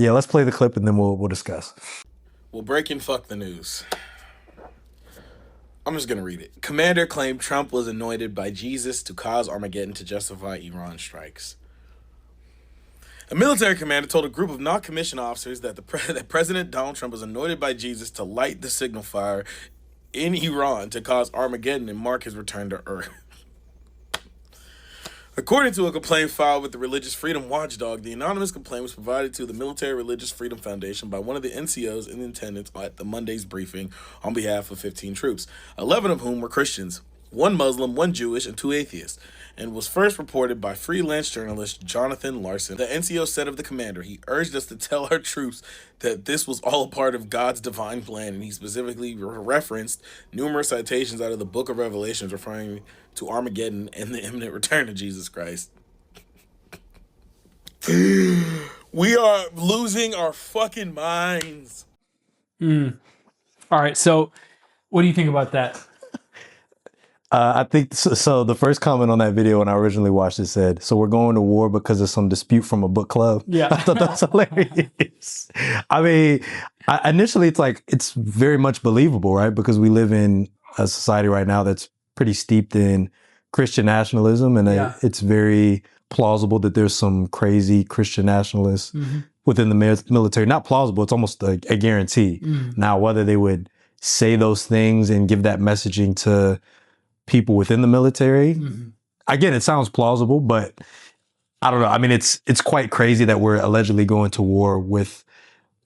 Yeah, let's play the clip and then we'll discuss. Well, breaking fuck the news. I'm just going to read it. Commander claimed Trump was anointed by Jesus to cause Armageddon to justify Iran strikes. A military commander told a group of non-commissioned officers that that President Donald Trump was anointed by Jesus to light the signal fire in Iran to cause Armageddon and mark his return to Earth. According to a complaint filed with the Religious Freedom Watchdog, the anonymous complaint was provided to the Military Religious Freedom Foundation by one of the NCOs in attendance at the Monday's briefing on behalf of 15 troops, 11 of whom were Christians, 1 Muslim, 1 Jewish, and 2 atheists, and was first reported by freelance journalist Jonathan Larson. The NCO said of the commander, he urged us to tell our troops that this was all a part of God's divine plan, and he specifically referenced numerous citations out of the book of Revelations referring to Armageddon and the imminent return of Jesus Christ. We are losing our fucking minds. All right, so what do you think about that? I think so. The first comment on that video when I originally watched it said, "So we're going to war because of some dispute from a book club." Yeah, I thought that was hilarious. I mean, initially it's very much believable, right? Because we live in a society right now that's pretty steeped in Christian nationalism, and it's very plausible that there's some crazy Christian nationalists within the military. Not plausible; it's almost a guarantee. Now, whether they would say those things and give that messaging to people within the military. Again, it sounds plausible, but I don't know. I mean, it's quite crazy that we're allegedly going to war with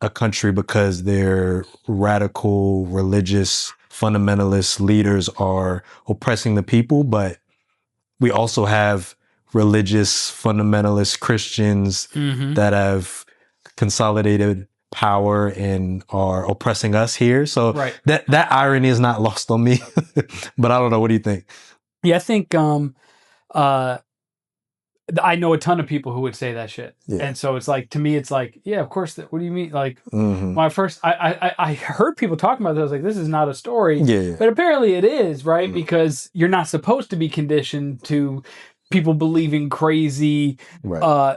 a country because their radical religious fundamentalist leaders are oppressing the people, but we also have religious fundamentalist Christians that have consolidated power and are oppressing us here. So that irony is not lost on me. But I don't know. What do you think? Yeah, I think I know a ton of people who would say that shit. Yeah. And so it's like, to me, it's like, yeah, of course. What do you mean? Like, when I first, I heard people talking about this, I was like, this is not a story. Yeah. But apparently it is, right? Because you're not supposed to be conditioned to people believing crazy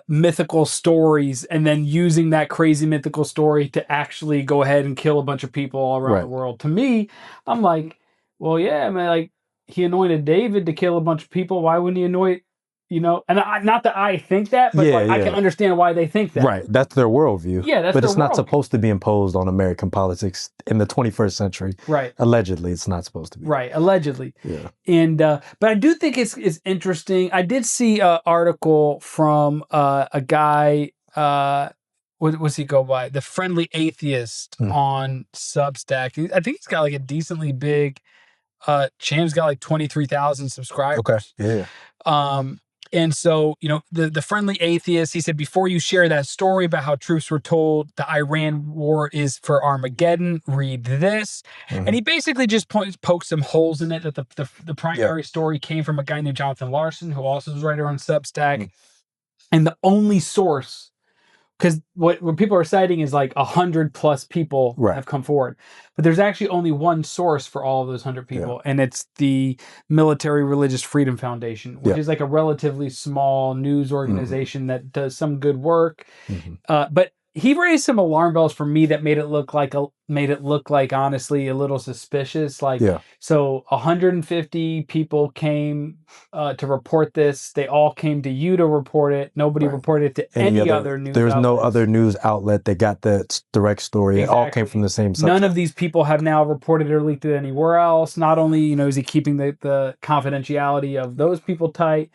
mythical stories and then using that crazy mythical story to actually go ahead and kill a bunch of people all around the world. To me, I'm like, well, yeah, man, like he anointed David to kill a bunch of people. Why wouldn't he anoint, and not that I think that, but I can understand why they think that. Right. That's their worldvie. Yeah, but it's not supposed to be imposed on American politics in the 21st century. Right. Allegedly, it's not supposed to be. Right. Allegedly. Yeah. And but I do think it's interesting. I did see an article from a guy. What was he go by? The Friendly Atheist on Substack. I think he's got like a decently big channel. He's got like 23,000 subscribers. Okay. Yeah. And so, the Friendly Atheist, he said, before you share that story about how troops were told the Iran war is for Armageddon, read this. And he basically just poked some holes in it, that the primary story came from a guy named Jonathan Larson, who also is a writer on Substack. And the only source, because what people are citing is like 100+ people have come forward. But there's actually only one source for all of those 100 people, and it's the Military Religious Freedom Foundation, which is like a relatively small news organization that does some good work. But he raised some alarm bells for me that made it look like honestly a little suspicious. Like, so 150 people came to report this. They all came to you to report it. Nobody reported it to any other news. There's no other news outlet that got that direct story. Exactly. It all came from the same subject. None of these people have now reported or leaked it anywhere else. Not only, is he keeping the confidentiality of those people tight,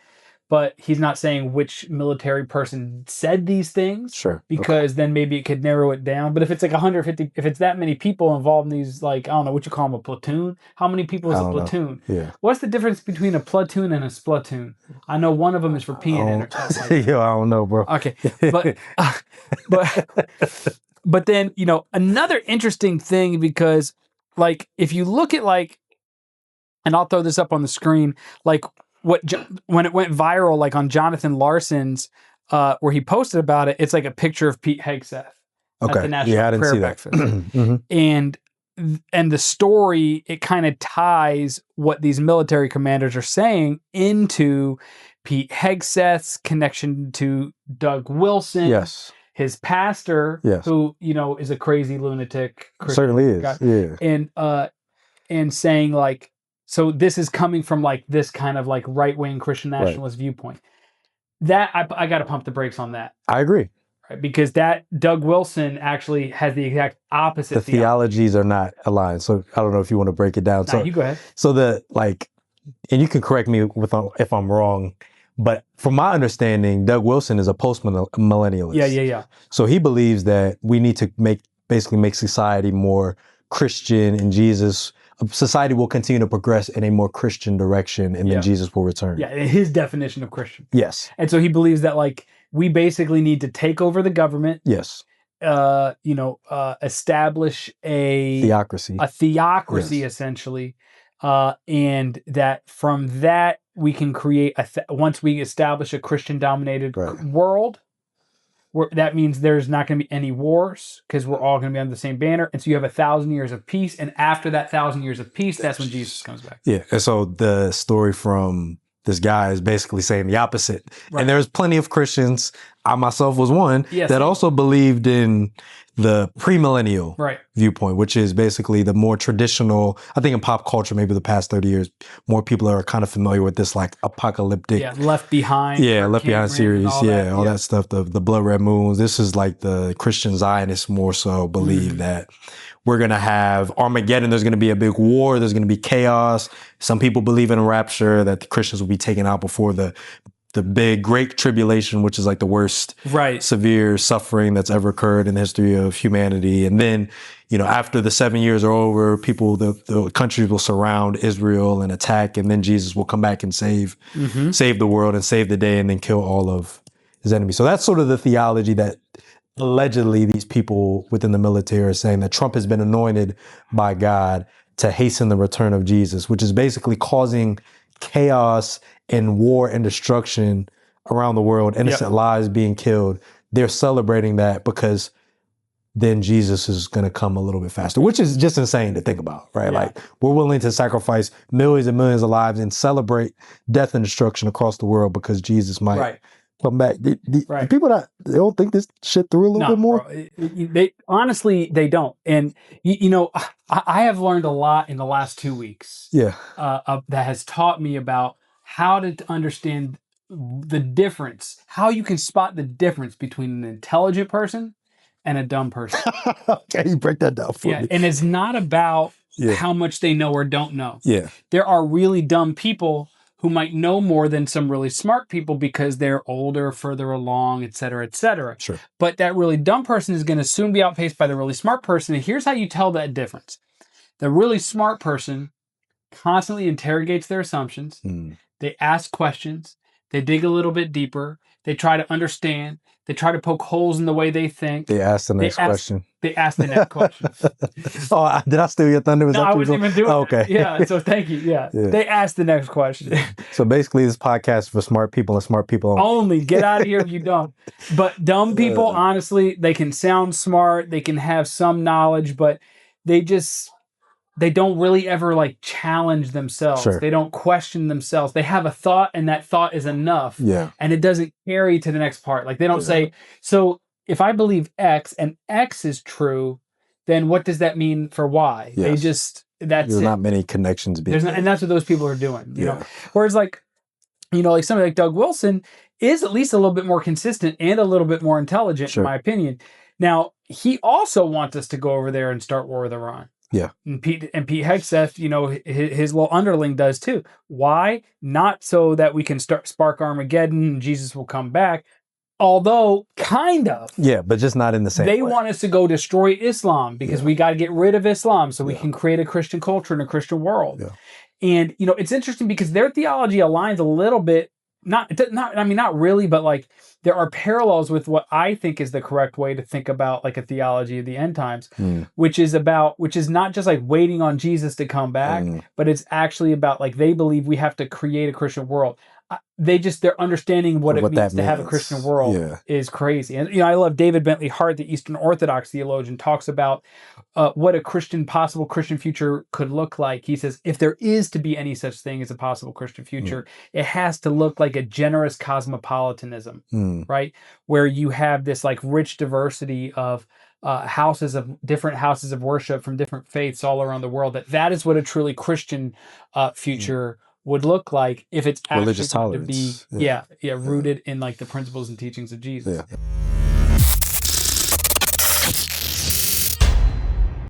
but he's not saying which military person said these things. Sure. Because then maybe it could narrow it down. But if it's like 150, if it's that many people involved in these, like, I don't know what you call them, a platoon? How many people is a platoon? Yeah. What's the difference between a platoon and a splatoon? I know one of them is for peeing in or yeah, I don't know, bro. Okay. But then, another interesting thing, because like, if you look at like, and I'll throw this up on the screen, like, when it went viral, like on Jonathan Larson's, where he posted about it, it's like a picture of Pete Hegseth at the National Prayer Breakfast. And the story, it kind of ties what these military commanders are saying into Pete Hegseth's connection to Doug Wilson. Yes. his pastor, Yes. who, you know, is a crazy lunatic Christian Certainly is. guy, Yeah. and saying like, so this is coming from like this kind of like right-wing Christian nationalist viewpoint. That I got to pump the brakes on that. I agree. Right? Because that Doug Wilson actually has the exact opposite. The theologies are not aligned. So I don't know if you want to break it down. Nah, So you go ahead. So and you can correct me if I'm wrong, but from my understanding, Doug Wilson is a post-millennialist. Yeah. So he believes that we need to make society more Christian, and society will continue to progress in a more Christian direction, and then Jesus will return. Yeah, his definition of Christian. Yes. And so he believes that like we basically need to take over the government. Yes. Establish a theocracy. Essentially. And that from that we can create once we establish a Christian dominated world, that means there's not going to be any wars because we're all going to be under the same banner. And so you have 1,000 years of peace. And after that 1,000 years of peace, that's when Jesus comes back. Yeah. And so the story from this guy is basically saying the opposite. Right. And there's plenty of Christians, I myself was one, that also believed in the premillennial viewpoint, which is basically the more traditional. I think in pop culture, maybe the past 30 years, more people are kind of familiar with this like apocalyptic. Yeah, Left Behind. Yeah, Left Behind series. All that stuff. The Blood Red Moons. This is like the Christian Zionists more so believe that we're going to have Armageddon. There's going to be a big war. There's going to be chaos. Some people believe in a rapture, that the Christians will be taken out before the big Great Tribulation, which is like the worst severe suffering that's ever occurred in the history of humanity. And then, after the 7 years are over, the countries will surround Israel and attack, and then Jesus will come back and save the world and save the day, and then kill all of his enemies. So that's sort of the theology that allegedly these people within the military are saying, that Trump has been anointed by God to hasten the return of Jesus, which is basically causing chaos and war and destruction around the world, innocent lives being killed. They're celebrating that because then Jesus is going to come a little bit faster, which is just insane to think about, right? Yeah. Like, we're willing to sacrifice millions and millions of lives and celebrate death and destruction across the world because Jesus might come back. People they don't think this shit through a little bit more? They honestly, they don't. And, I have learned a lot in the last 2 weeks that has taught me about how to understand the difference, how you can spot the difference between an intelligent person and a dumb person. Okay, you break that down for me. And it's not about how much they know or don't know. Yeah. There are really dumb people who might know more than some really smart people because they're older, further along, et cetera, et cetera. Sure. But that really dumb person is going to soon be outpaced by the really smart person. And here's how you tell that difference. The really smart person constantly interrogates their assumptions. They ask questions. They dig a little bit deeper. They try to understand. They try to poke holes in the way they think. They ask the next question. They ask the next question. Oh, did I steal your thunder? No, I wasn't even doing it. Okay. Yeah, so thank you. Yeah. They ask the next question. So basically, this podcast is for smart people and smart people only. Get out of here if you don't. But dumb people, honestly, they can sound smart. They can have some knowledge, but they don't really ever like challenge themselves. Sure. They don't question themselves. They have a thought, and that thought is enough. Yeah. And it doesn't carry to the next part. Like, they don't say, so if I believe X and X is true, then what does that mean for Y? Yes. There's not many connections being made. And that's what those people are doing, you know? Whereas like somebody like Doug Wilson is at least a little bit more consistent and a little bit more intelligent, in my opinion. Now, he also wants us to go over there and start war with Iran. Yeah. And Pete Hegseth, his little underling does too. Why? Not so that we can spark Armageddon and Jesus will come back. Although, kind of. Yeah, but just not in the same way. They want us to go destroy Islam because we got to get rid of Islam so we can create a Christian culture and a Christian world. Yeah. And, it's interesting because their theology aligns a little bit, not really, but like there are parallels with what I think is the correct way to think about like a theology of the end times, which is not just like waiting on Jesus to come back, but it's actually about like they believe we have to create a Christian world. their understanding what it What means that to have a means. Christian world Yeah. is crazy. And I love David Bentley Hart, the Eastern Orthodox theologian, talks about what a possible Christian future could look like. He says, if there is to be any such thing as a possible Christian future, it has to look like a generous cosmopolitanism, right? Where you have this like rich diversity of different houses of worship from different faiths all around the world. That is what a truly Christian future would look like if it's actually Religious going to be tolerance. rooted in like the principles and teachings of Jesus. Yeah.